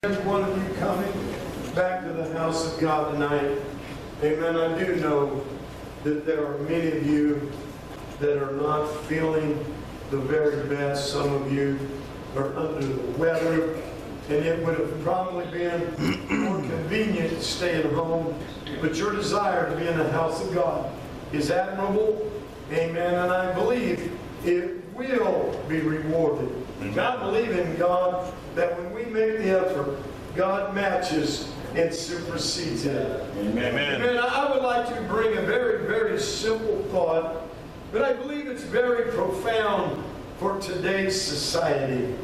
There's one of you coming back to the house of God tonight. Amen. I do know that there are many of you that are not feeling the very best. Some of you are under the weather, and it would have probably been more convenient to stay at home. But your desire to be in the house of God is admirable. Amen. And I believe it will be rewarded. I believe in God that when we make the effort, God matches and supersedes it. Amen. Amen. I would like to bring a very, very simple thought, but I believe it's very profound for today's society.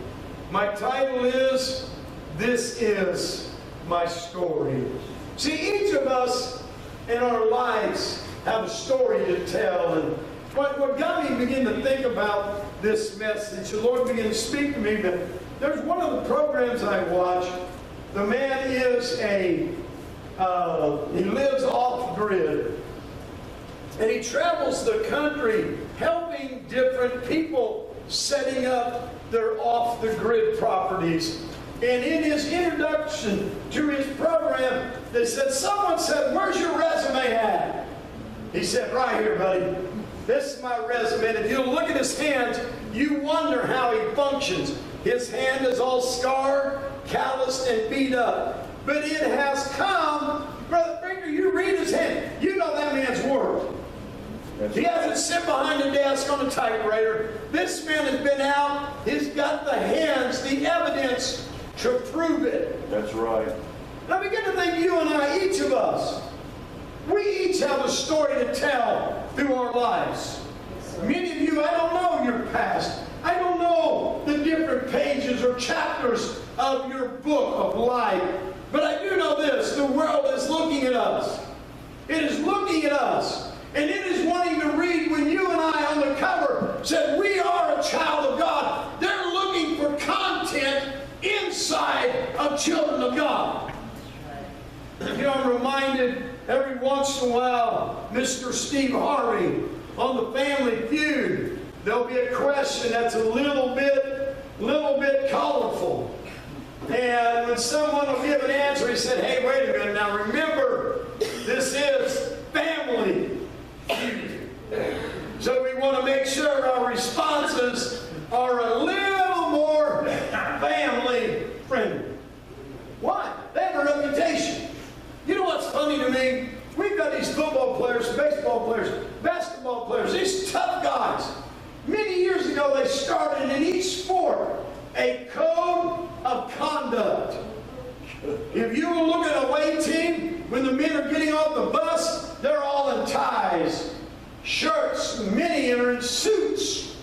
My title is, This Is My Story. See, each of us in our lives have a story to tell, and what got me to begin to think about this message, the Lord began to speak to me, but there's one of the programs I watch. The man is he lives off grid, and he travels the country helping different people setting up their off the grid properties. And in his introduction to his program, they said, someone said, "Where's your resume at?" He said, "Right here, buddy. This is my resume." And if you look at his hands, you wonder how he functions. His hand is all scarred, calloused, and beat up. But it has come, Brother Brinker, you read his hand, you know that man's worked. He hasn't sit behind a desk on a typewriter. This man has been out, he's got the hands, the evidence to prove it. That's right. Now begin to think, you and I, each of us, we each have a story to tell through our lives. Many of you, I don't know your past. I don't know the different pages or chapters of your book of life. But I do know this, the world is looking at us. It is looking at us. And it is wanting to read when you and I on the cover said, "We are a child of God." They're looking for content inside of children of God. You know, I'm reminded every once in a while, Mr. Steve Harvey on the Family Feud, there'll be a question that's a little bit colorful. And when someone will give an answer, he said, "Hey, wait a minute, now remember, this is Family Feud." So we want to make sure our responses are a little more family friendly. Why? They have a reputation. You know what's funny to me? We've got these football players, baseball players, basketball players, these tough guys. Many years ago, they started in each sport a code of conduct. If you will look at an away team, when the men are getting off the bus, they're all in ties, shirts, many are in suits.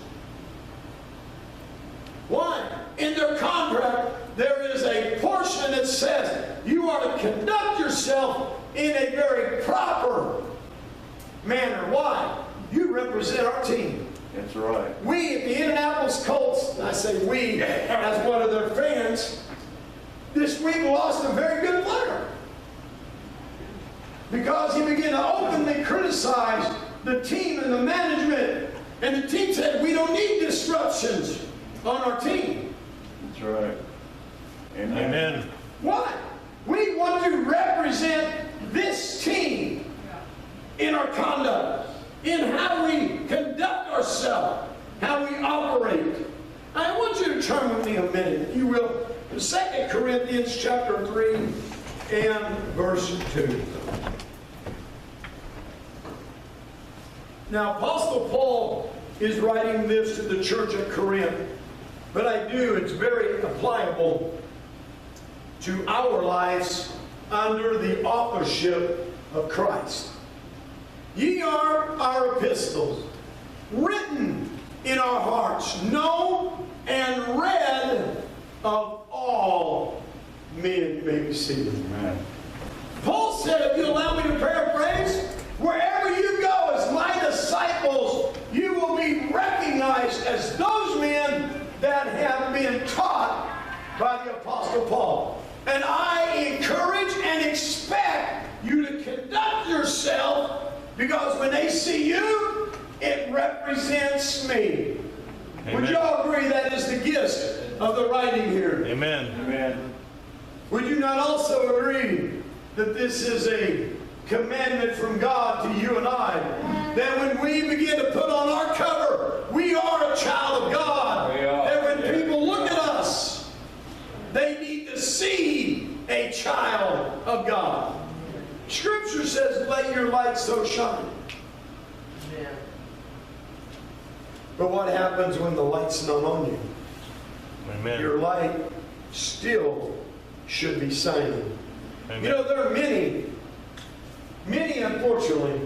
Why? In their contract, there is a portion that says you are to conduct yourself in a very proper manner. Why? You represent our team. That's right. We at the Indianapolis Colts, and I say we as one of their fans, this week lost a very good player because he began to openly criticize the team and the management. And the team said, "We don't need disruptions on our team." That's right. Amen. Amen. Why? We want to represent this team in our conduct, in how we conduct ourselves, how we operate. I want you to turn with me a minute, if you will, to 2 Corinthians chapter 3 and verse 2. Now, Apostle Paul is writing this to the church at Corinth, but it's very applicable to our lives under the authorship of Christ. "Ye are our epistles, written in our hearts, known and read of all men." You may be seated. Amen. Paul said, if you allow me to paraphrase, wherever you go as my disciples, you will be recognized as those men that have been taught by the Apostle Paul. And I encourage and expect you to conduct yourself, because when they see you, it represents me. Amen. Would you all agree that is the gist of the writing here? Amen. Amen. Would you not also agree that this is a commandment from God to you and I? That when we begin to put on our cover, we are a child of God. We are. That when Yeah. people look at us, they need to see a child of God. Scripture says, let your light so shine. But what happens when the light's not on you? Amen. Your light still should be shining. Amen. You know, there are many unfortunately,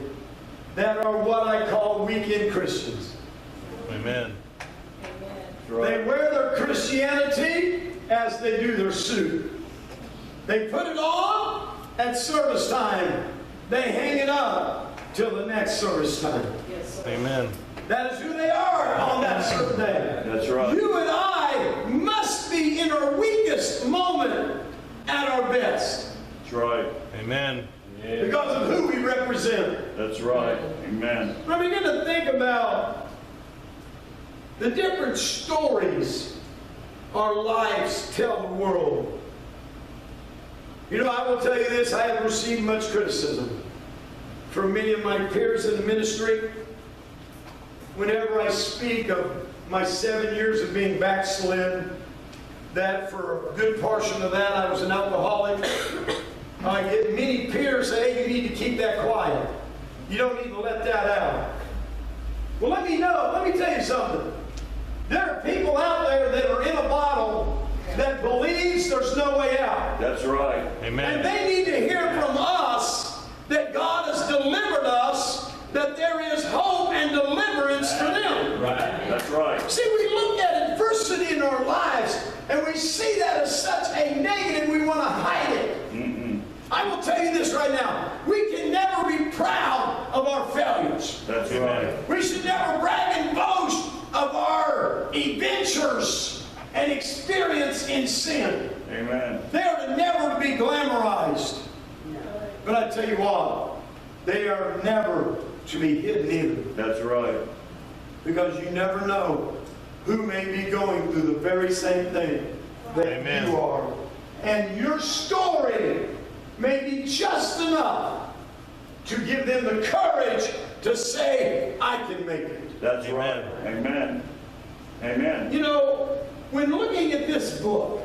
that are what I call weekend Christians. Amen. That's They right. wear their Christianity as they do their suit. They put it on at service time. They hang it up till the next service time. Amen. That is who they are on that certain day. That's right. You and I must be in our weakest moment at our best That's right. Amen. because of who we represent. That's right. Amen. I begin to think about the different stories our lives tell the world. You know, I will tell you this, I have received much criticism from many of my peers in the ministry. Whenever I speak of my 7 years of being backslid, that for a good portion of that I was an alcoholic, I get many peers say, hey, you need to keep that quiet. You don't need to let that out. Well, let me tell you something. There are people out there that are in a bottle that believes there's no way out. That's right. And Amen. they need to hear from us that God has delivered us, that there is hope and deliverance for them. Right. That's right. See, we look at adversity in our lives, and we see that as such a negative, we want to hide it. Mm-mm. I will tell you this right now. We can never be proud of our failures. That's Amen. right. We should never brag and boast of our adventures and experience in sin. Amen. They are never to be glamorized. But I tell you what, they are never to be hidden either. That's right. Because you never know who may be going through the very same thing that Amen. you are. And your story may be just enough to give them the courage to say, I can make it. That's Amen. right. Amen. Amen. You know, when looking at this book,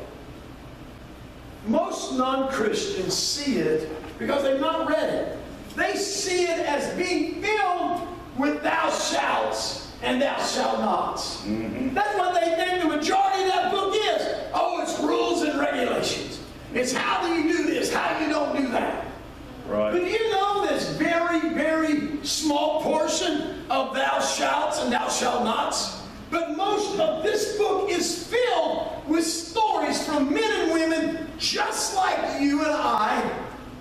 most non-Christians see it because they've not read it. They see it as being filled with thou shalt and thou shalt nots. Mm-hmm. That's what they think the majority of that book is. Oh, it's rules and regulations. It's how do you do this, how you don't do that. But Right. you know this very, very small portion of thou shalt and thou shalt nots? But most of this book is filled with stories from men and women just like you and I.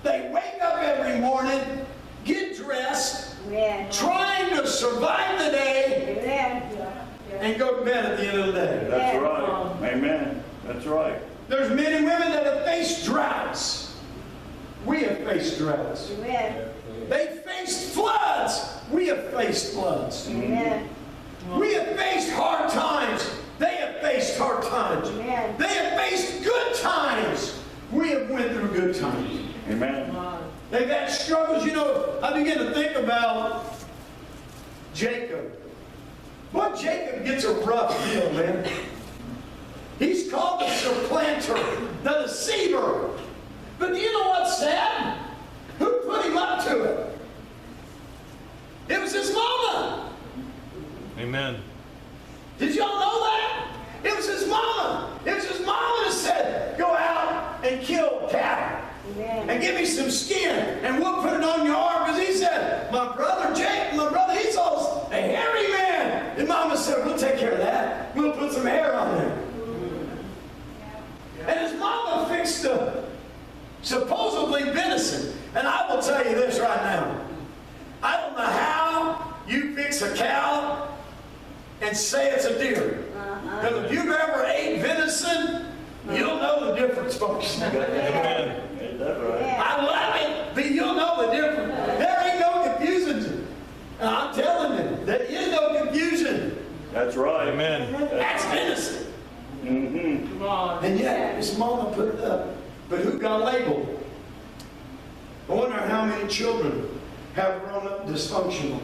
They wake up every morning, get dressed, trying to survive the day, and go to bed at the end of the day. That's right. Amen. That's right. There's men and women that have faced droughts. We have faced droughts. They faced floods. We have faced floods. We have faced hard times. They have faced hard times. They have faced good times. We have went through good times. Amen. They've had struggles. You know, I begin to think about Jacob. Boy, Jacob gets a rough deal, man. He's called the supplanter, the deceiver. But do you know what's sad? Who put him up to it? It was his mama. Amen. Did y'all know that? It was his mama. It was his mama that said, go out and kill cattle. And give me some skin, and we'll put it on your arm. Because he said, my brother Jake, he's all a hairy man. And mama said, we'll take care of that. We'll put some hair on there. And his mama fixed the supposedly venison. And I will tell you this right now. I don't know how you fix a cow and say it's a deer. Because if you've ever ate venison, you'll know the difference, folks. Amen. Ain't that right? I love it, but you'll know the difference. There ain't no confusion. And I'm telling you, there is no confusion. That's right. Amen. That's venison. Mm-hmm. And yet, his mama put it up but who got labeled? I wonder how many children have grown up dysfunctional,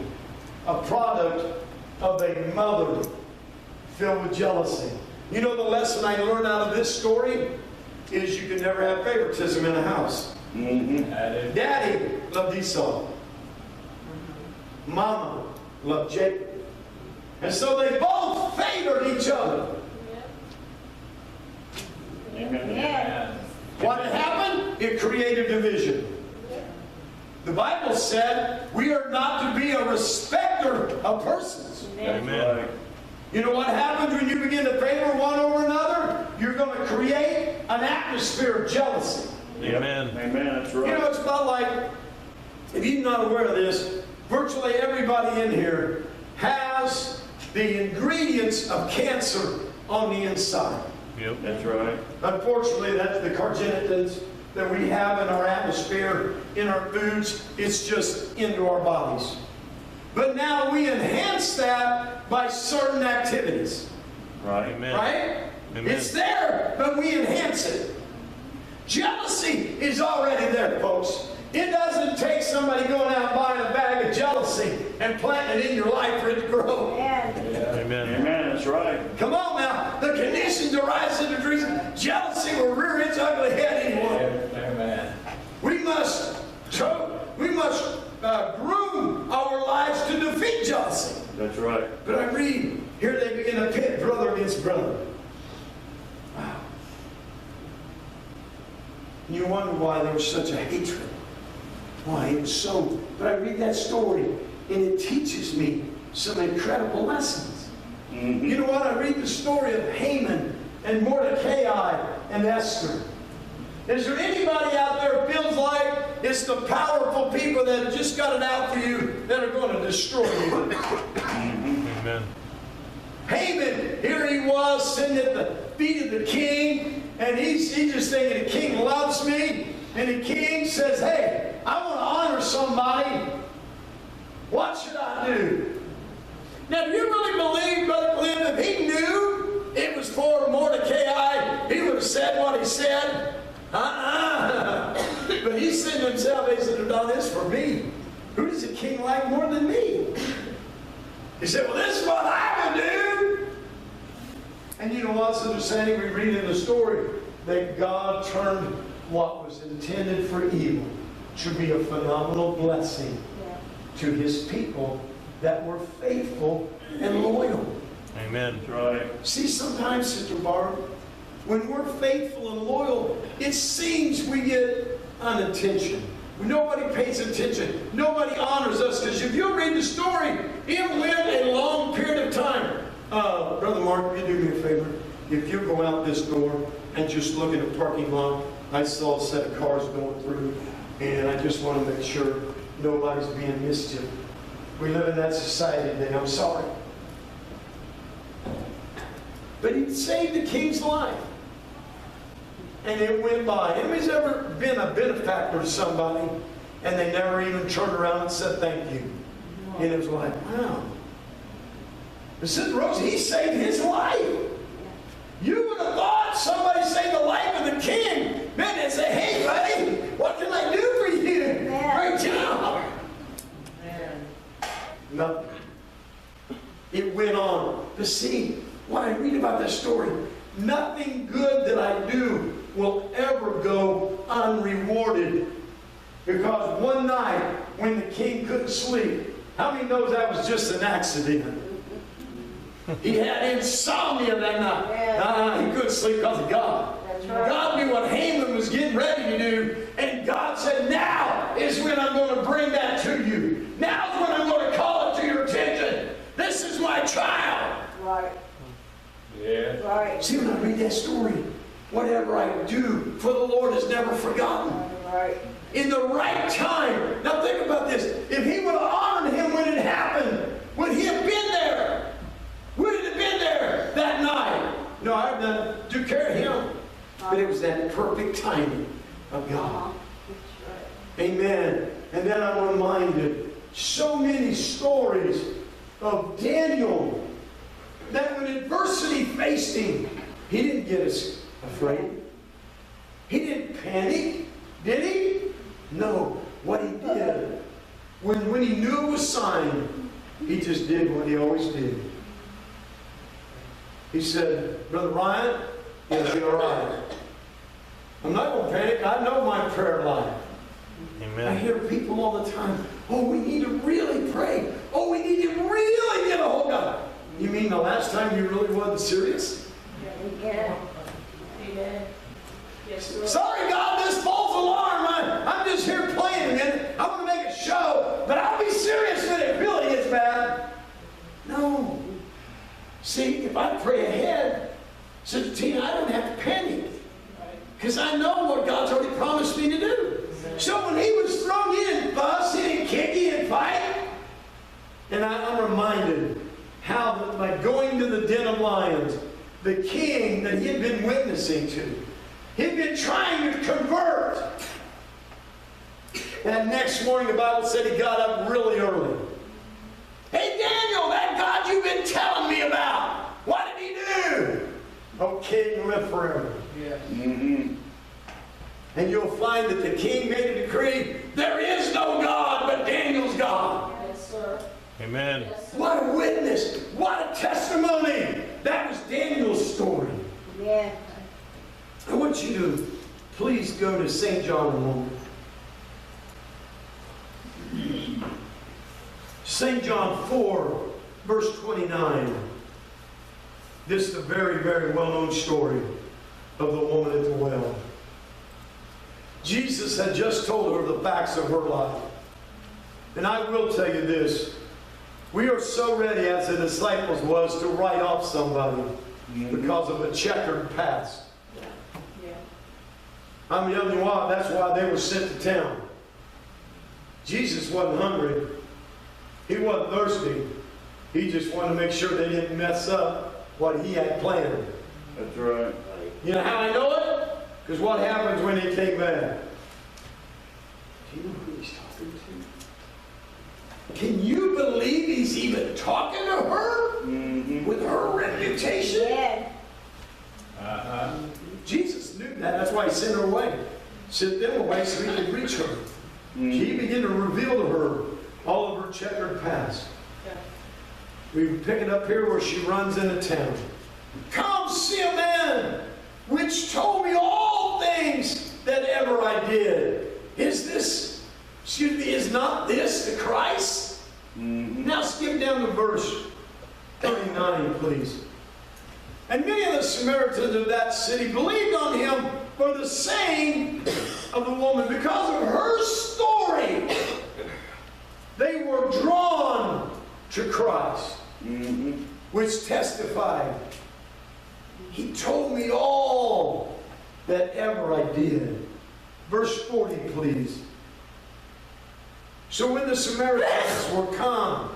a product of a mother filled with jealousy. You know the lesson I learned out of this story is you can never have favoritism in a house. Daddy loved Esau. Mama loved Jacob. And so they both favored each other. Amen. What had happened? It created division. The Bible said we are not to be a respecter of persons. Amen. Right. You know what happens when you begin to favor one over another? You're going to create an atmosphere of jealousy. Amen. Amen. That's You right. know, it's about like, if you're not aware of this, virtually everybody in here has the ingredients of cancer on the inside. Yep. That's right. Unfortunately, that's the carcinogens that we have in our atmosphere, in our foods. It's just into our bodies. But now we enhance that by certain activities. Right. Amen. Right? Amen. It's there, but we enhance it. Jealousy is already there, folks. It doesn't take somebody going out and buying a bag of jealousy and planting it in your life for it to grow. Amen. Amen. That's right. Come on now. The conditions arise to the degrees. Jealousy will rear its ugly head anymore. Amen. We must groom our lives to defeat jealousy. That's right. But I read, here they begin to pit brother against brother. Wow. You wonder why there was such a hatred. Why it was so. But I read that story, and it teaches me some incredible lessons. You know what? I read the story of Haman and Mordecai and Esther. Is there anybody out there who feels like it's the powerful people that have just got it out for you that are going to destroy you? Amen. Haman, here he was sitting at the feet of the king, and he's just thinking, the king loves me. And the king says, hey, I want to honor somebody. What should I do? Now, do you really believe, Brother Cliff, if he knew it was for Mordecai, he would have said what he said? But he said to himself, he said, no, this is for me. Who does the king like more than me? He said, well, this is what I would do. And you know what's understanding? We read in the story that God turned what was intended for evil to be a phenomenal blessing to his people that were faithful and loyal. Amen. That's right. See, sometimes, Sister Barb, when we're faithful and loyal, it seems we get unattention. Nobody pays attention. Nobody honors us. Because if you read the story, it went a long period of time. Brother Mark, you do me a favor. If you go out this door and just look in the parking lot, I saw a set of cars going through, and I just want to make sure nobody's being mischief. We live in that society today. I'm sorry. But he saved the king's life. And it went by. Anybody's ever been a benefactor to somebody and they never even turned around and said thank you? And it was like, wow. But Sister Rose, he saved his life. You would have thought somebody saved the life of the king. Man, they'd say, hey, buddy, what can I do for you? Great job. Nothing. It went on. But see, what I read about this story, nothing good that I do will ever go unrewarded. Because one night, when the king couldn't sleep, how many knows that was just an accident? He had insomnia that night. He couldn't sleep because of God. God knew what Haman was getting ready to do, and God said, now is when I'm going to bring that to you. Now is when I'm going to call it to your attention. This is my child. Right. Yeah. Right. See, when I read that story, whatever I do for the Lord is never forgotten. Right. In the right time. Now think about this. If he would have honored him when it happened, would he have been there? Would it have been there that night? No, I've done to care of him. But it was that perfect timing of God. Amen. And then I'm reminded so many stories of Daniel that when adversity faced him, he didn't get us afraid. He didn't panic, did he? No. What he did, when he knew it was signed, he just did what he always did. He said, Brother Ryan, it'll be all right. I'm not going to panic. I know my prayer life. I Amen. hear people all the time, oh, we need to really pray. Oh, we need to really get a hold of God. You mean the last time you really wasn't serious? Yeah. Amen. Yes, Lord. Sorry, God, this false alarm. I'm just here playing a minute. I want to make a show, but I'll be serious when it really gets bad. No. See, if I pray ahead, Sister Tina, I don't have to panic. Because I know what God's already promised me to do. So when he was thrown in, fussing and kicking and fighting, and I'm reminded how that by going to the den of lions, the king that he had been witnessing to, he'd been trying to convert. And next morning, the Bible said he got up really early. Hey, Daniel, that God you've been telling me about, what did he do? Oh, king, live forever. Mm-hmm. And you'll find that the king made a decree, there is no God but Daniel's God. Yes, sir. Amen. Yes, sir. What a witness. What a testimony. That was Daniel's story. Yeah. I want you to please go to St. John a moment. St. John 4, verse 29. This is a very, very well-known story of the woman at the well. Jesus had just told her the facts of her life. And I will tell you this. We are so ready, as the disciples was, to write off somebody because of a checkered past. Yeah. I'm telling you what, that's why they were sent to town. Jesus wasn't hungry. He wasn't thirsty. He just wanted to make sure they didn't mess up what he had planned. That's right. You know how I know it? Because what happens when they came back? Do you know who he's talking to? Can you believe he's even talking to her? Mm-hmm. With her reputation? Yeah. Uh-huh. Jesus knew that. That's why he sent her away. Sent them away so he could reach her. Mm-hmm. He began to reveal to her all of her checkered past. We pick it up here where she runs into town. Come see a man which told me all things that ever I did. Is not this the Christ? Mm-hmm. Now skip down to verse 39, please. And many of the Samaritans of that city believed on him for the saying of the woman. Because of her story, they were drawn to Christ, Mm-hmm. which testified, he told me all that ever I did. Verse 40, please. So when the Samaritans were come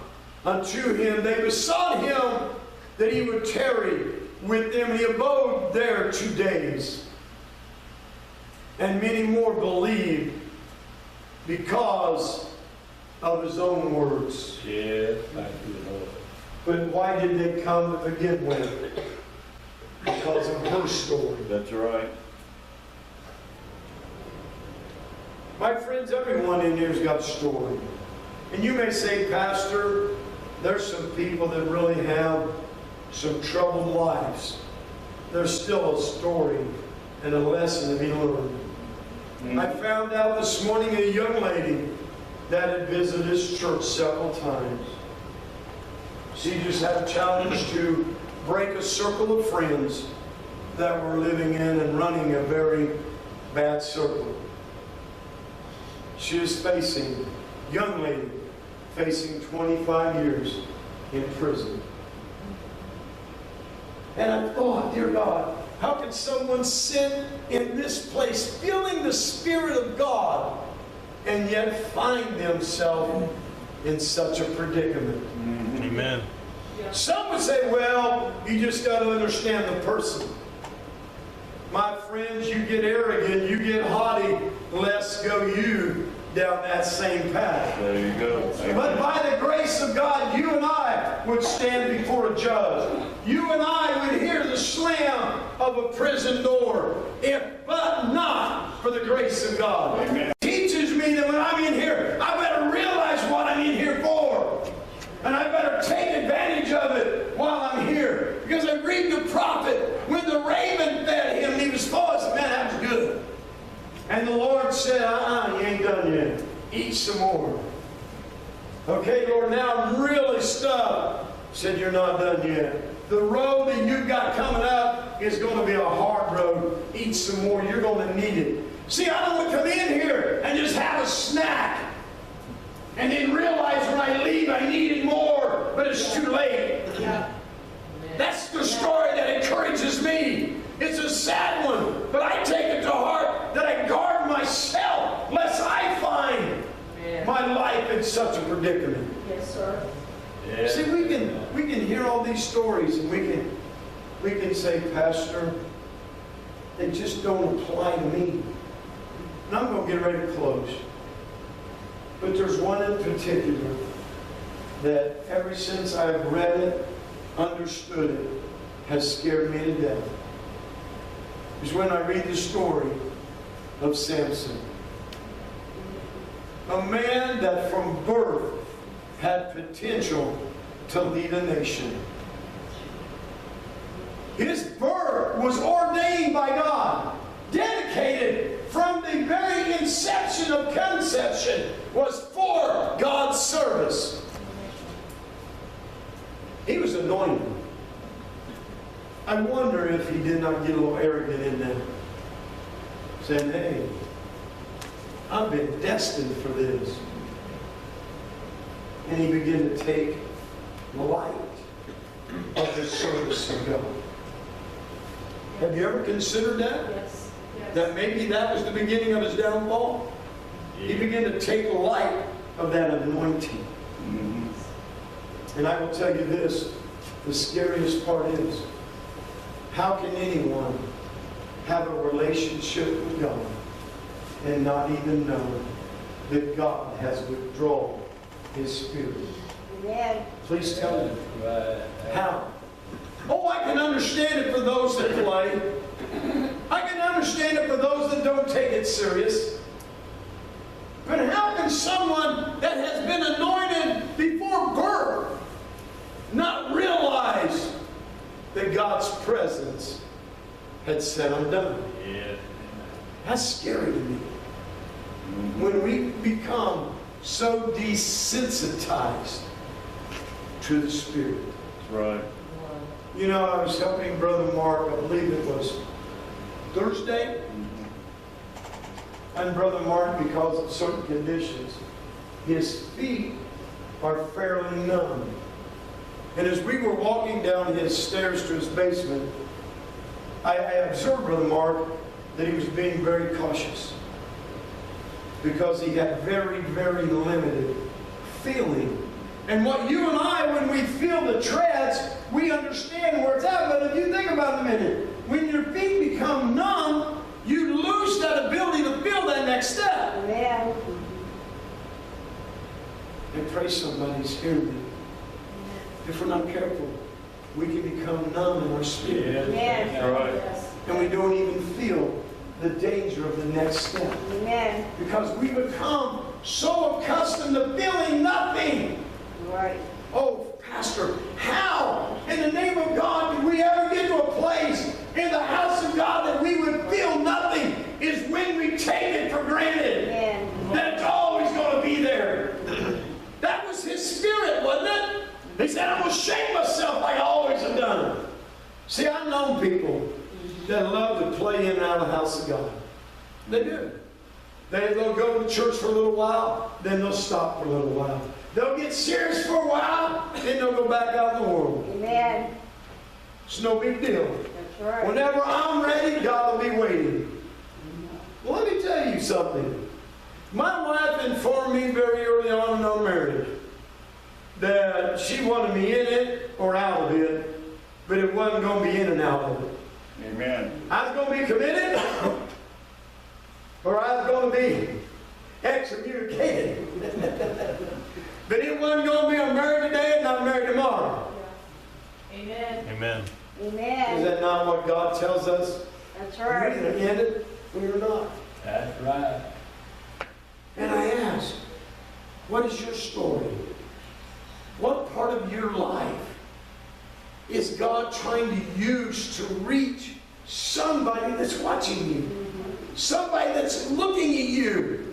unto him, they besought him that he would tarry with them. And he abode there 2 days. And many more believed because of his own words. Yes, thank you, Lord. But why did they come to begin with? Because of her story. That's right. My friends, everyone in here's got a story. And you may say, Pastor, there's some people that really have some troubled lives. There's still a story and a lesson to be learned. Mm-hmm. I found out this morning a young lady that had visited this church several times. She just had a challenge to break a circle of friends that were living in and running a very bad circle. She is facing, young lady, facing 25 years in prison. And I thought, dear God, how can someone sit in this place feeling the Spirit of God and yet find themselves in such a predicament? Mm-hmm. Amen. Some would say, well, you just got to understand the person. My friends, you get arrogant, you get haughty, less go you down that same path. There you go. But by the grace of God, you and I would stand before a judge. You and I would hear the slam of a prison door, if but not for the grace of God. Amen. It teaches me that when I'm in here, I better realize what I'm in here for. And I better take advantage of it while I'm here. Because I read the prophet, when the raven fed him, he was full. I said, man, that was good. And the Lord said, you ain't done yet. Eat some more. Okay, Lord, now I'm really stuck. Said, you're not done yet. The road that you've got coming up is going to be a hard road. Eat some more. You're going to need it. See, I don't want to come in here and just have a snack and then realize when I leave I needed more, but it's too late. Yeah. That's the story that encourages me. It's a sad one, but I take it to heart that I guard myself lest I find my life in such a predicament. Yes, sir. Yeah. See, we can hear all these stories and we can say, Pastor, they just don't apply to me. And I'm going to get ready to close. But there's one in particular that ever since I've read it, understood it, has scared me to death. Is when I read the story of Samson. A man that from birth had potential to lead a nation. His birth was ordained by God, dedicated from the very inception of conception, was for God's service. He was anointed. I wonder if he did not get a little arrogant in there, saying, hey, I've been destined for this. And he began to take the light of the service of God. Have you ever considered that? Yes. That maybe that was the beginning of his downfall? He began to take the light of that anointing. And I will tell you this, the scariest part is, how can anyone have a relationship with God and not even know that God has withdrawn His Spirit? Amen. Please tell me. Right. How? Oh, I can understand it for those that play. I can understand it for those that don't take it serious. But how can someone that has been anointed before birth not realize that God's presence had said, I'm done? Yeah. That's scary to me. When we become so desensitized to the Spirit. That's right. You know, I was helping Brother Mark, I believe it was Thursday. And Brother Mark, because of certain conditions, his feet are fairly numb. And as we were walking down his stairs to his basement, I observed Brother Mark that he was being very cautious. Because he had very, very limited feeling. And what you and I, when we feel the treads, we understand where it's at. But if you think about it a minute, when your feet become numb, you lose that ability to feel that next step. Amen. I pray somebody's hearing me. If we're not careful, we can become numb in our spirit. Amen. That's right. Yes. And we don't even feel the danger of the next step. Amen. Because we become so accustomed to feeling nothing. Right. Oh, Pastor, how in the name of God did we ever get to a place in the house of God that we would feel nothing? Is when we take it for granted. Amen. That it's always going to be there. That was His Spirit, wasn't it? He said, I'm going to shake myself like I always have done. See, I've known people that love to play in and out of the house of God. They do. They'll go to church for a little while, then they'll stop for a little while. They'll get serious for a while, then they'll go back out in the world. Amen. It's no big deal. That's right. Whenever I'm ready, God will be waiting. Well, let me tell you something. My wife informed me very early on in our marriage that she wanted me in it or out of it, but it wasn't going to be in and out of it. Amen. I was going to be committed, or I was going to be excommunicated. But it wasn't going to be I'm married today and I'm married tomorrow. Amen. Amen. Is Amen. that not what God tells us? That's We're right. either in it or you're not. That's right. And I ask, what is your story? What part of your life is God trying to use to reach somebody that's watching you? Somebody that's looking at you.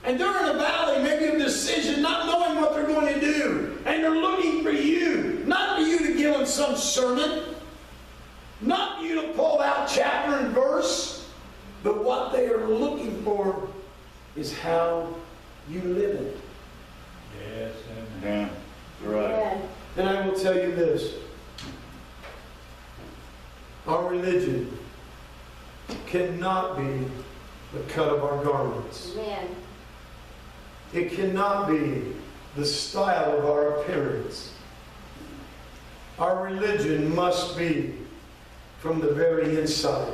And they're in a valley, maybe of decision, not knowing what they're going to do. And they're looking for you. Not for you to give them some sermon. Not for you to pull out chapter and verse. But what they are looking for is how you live it. Yes, amen. Yeah. That's right. Amen. And I will tell you this. Our religion cannot be the cut of our garments. Amen. It cannot be the style of our appearance. Our religion must be from the very inside,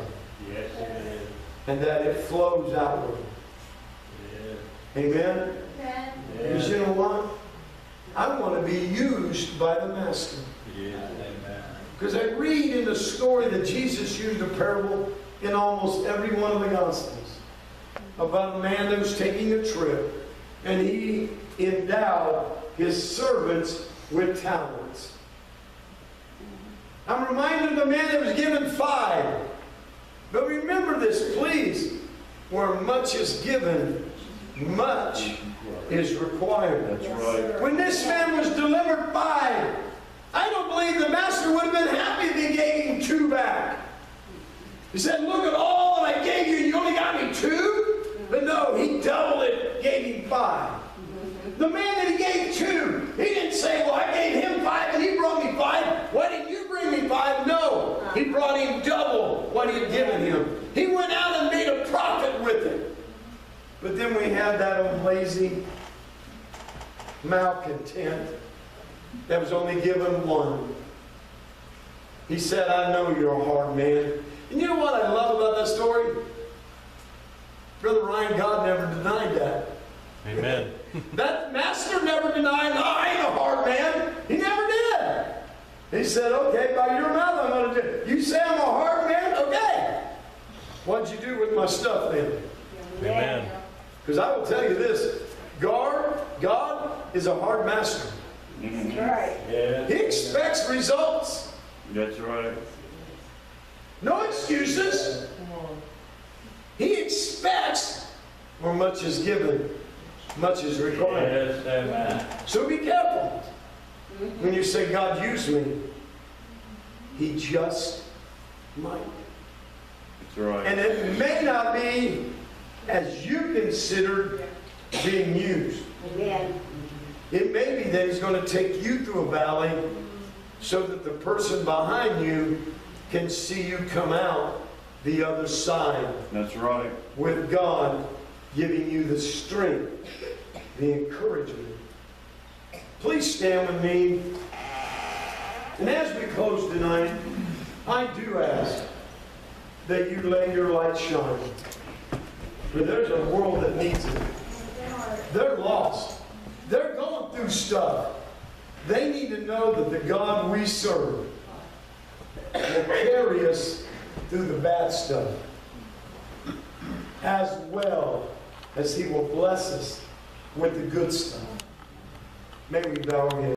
Yes, it is. and that it flows outward. Yes. Amen? Amen. Because you know what? I want to be used by the Master. Yes, amen. Because I read in the story that Jesus used a parable in almost every one of the Gospels about a man that was taking a trip, and he endowed his servants with talents. I'm reminded of the man that was given 5. But remember this, please. Where much is given, much is required. That's Yes, right. sir. When this man was delivered 5, I don't believe the master would have been happy if he gave him 2 back. He said, look at all that I gave you, and you only got me 2? But no, he doubled it, gave him 5. The man that he gave 2, he didn't say, well, I gave him 5 and he brought me 5. Why didn't you bring me 5? No, he brought him double what he had given him. He went out and made a profit with it. But then we have that old lazy malcontent that was only given 1. He said, I know you're a hard man. And you know what I love about that story? Brother Ryan, God never denied that. Amen. That master never denied, no, I ain't a hard man. He never did. He said, okay, by your mouth I'm going to do it. You say I'm a hard man? Okay. What'd you do with my stuff then? Amen. Because I will tell you this, God is a hard master. That's right. Yes. He expects results. That's right. No excuses. He expects where much is given, much is required. Yes, amen. So be careful. When you say, God, use me, He just might. That's right. And it may not be as you considered being used. Amen. It may be that He's going to take you through a valley so that the person behind you can see you come out the other side That's right. with God giving you the strength, the encouragement. Please stand with me. And as we close tonight, I do ask that you let your light shine. For there's a world that needs it. They're lost. They're going through stuff. They need to know that the God we serve will carry us through the bad stuff, as well as He will bless us with the good stuff. May we bow our heads.